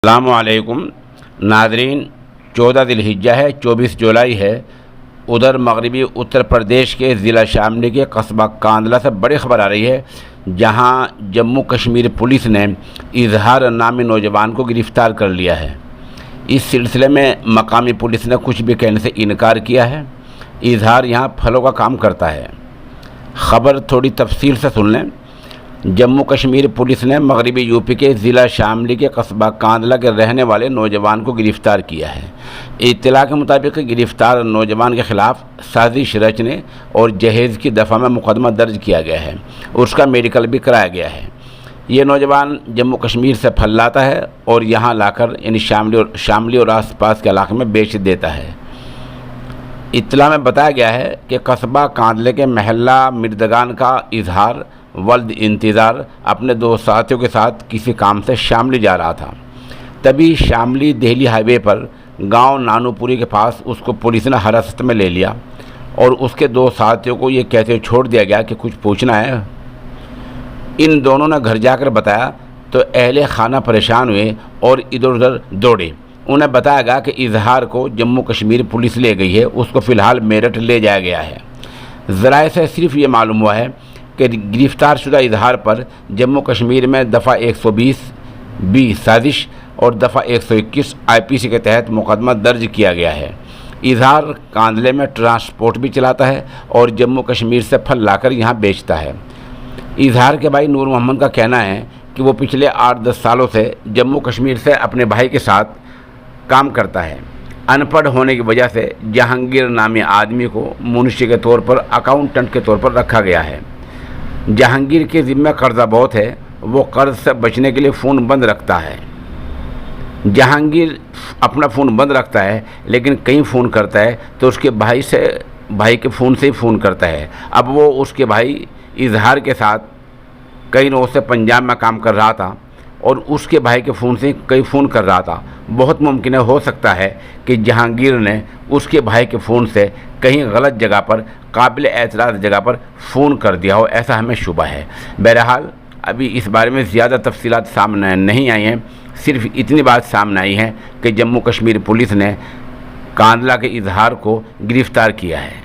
السلام علیکم ناظرین، 14 ذی الحجہ ہے، 24 جولائی ہے۔ ادھر مغربی اتر پردیش کے ضلع شاملی کے قصبہ کاندلہ سے بڑی خبر آ رہی ہے، جہاں جموں کشمیر پولیس نے اظہار نامی نوجوان کو گرفتار کر لیا ہے۔ اس سلسلے میں مقامی پولیس نے کچھ بھی کہنے سے انکار کیا ہے۔ اظہار یہاں پھلوں کا کام کرتا ہے۔ خبر تھوڑی تفصیل سے سن لیں۔ جموں کشمیر پولیس نے مغربی یوپی کے ضلع شاملی کے قصبہ کاندلہ کے رہنے والے نوجوان کو گرفتار کیا ہے۔ اطلاع کے مطابق گرفتار نوجوان کے خلاف سازش رچنے اور جہیز کی دفعہ میں مقدمہ درج کیا گیا ہے، اس کا میڈیکل بھی کرایا گیا ہے۔ یہ نوجوان جموں کشمیر سے پھل لاتا ہے اور یہاں لا کر یعنی شاملی اور آس پاس کے علاقے میں بیچ دیتا ہے۔ اطلاع میں بتایا گیا ہے کہ قصبہ کاندلے کے محلہ مردگان کا اظہار ولد انتظار اپنے دو ساتھیوں کے ساتھ کسی کام سے شاملی جا رہا تھا۔ تبھی شاملی دہلی ہائی وے پر گاؤں نانو پوری کے پاس اس کو پولیس نے حراست میں لے لیا اور اس کے دو ساتھیوں کو یہ کہتے ہوئے چھوڑ دیا گیا کہ کچھ پوچھنا ہے۔ ان دونوں نے گھر جا کر بتایا تو اہل خانہ پریشان ہوئے اور ادھر ادھر دوڑے۔ انہیں بتایا گیا کہ اظہار کو جموں کشمیر پولیس لے گئی ہے، اس کو فی الحال میرٹھ لے جایا گیا ہے۔ ذرائع سے صرف یہ معلوم ہوا ہے کہ گرفتار شدہ اظہار پر جموں کشمیر میں دفعہ 120(b) سازش اور دفعہ 121 IPC کے تحت مقدمہ درج کیا گیا ہے۔ اظہار کاندلے میں ٹرانسپورٹ بھی چلاتا ہے اور جموں کشمیر سے پھل لا کر یہاں بیچتا ہے۔ اظہار کے بھائی نور محمد کا کہنا ہے کہ وہ پچھلے 8-10 سالوں سے جموں کشمیر سے اپنے بھائی کے ساتھ کام کرتا ہے۔ ان پڑھ ہونے کی وجہ سے جہانگیر نامی آدمی کو منشی کے طور پر اکاؤنٹنٹ کے طور پر رکھا گیا ہے۔ جہانگیر کے ذمہ قرضہ بہت ہے، وہ قرض سے بچنے کے لیے فون بند رکھتا ہے۔ جہانگیر اپنا فون بند رکھتا ہے لیکن کہیں فون کرتا ہے تو اس کے بھائی کے فون سے ہی فون کرتا ہے۔ اب وہ اس کے بھائی اظہار کے ساتھ کئی روز سے پنجاب میں کام کر رہا تھا اور اس کے بھائی کے فون سے کئی فون کر رہا تھا۔ بہت ممکن ہو سکتا ہے کہ جہانگیر نے اس کے بھائی کے فون سے کہیں غلط جگہ پر، قابل اعتراض جگہ پر فون کر دیا ہو، ایسا ہمیں شبہ ہے۔ بہرحال ابھی اس بارے میں زیادہ تفصیلات سامنے نہیں آئی ہیں، صرف اتنی بات سامنے آئی ہے کہ جموں کشمیر پولیس نے کاندلہ کے اظہار کو گرفتار کیا ہے۔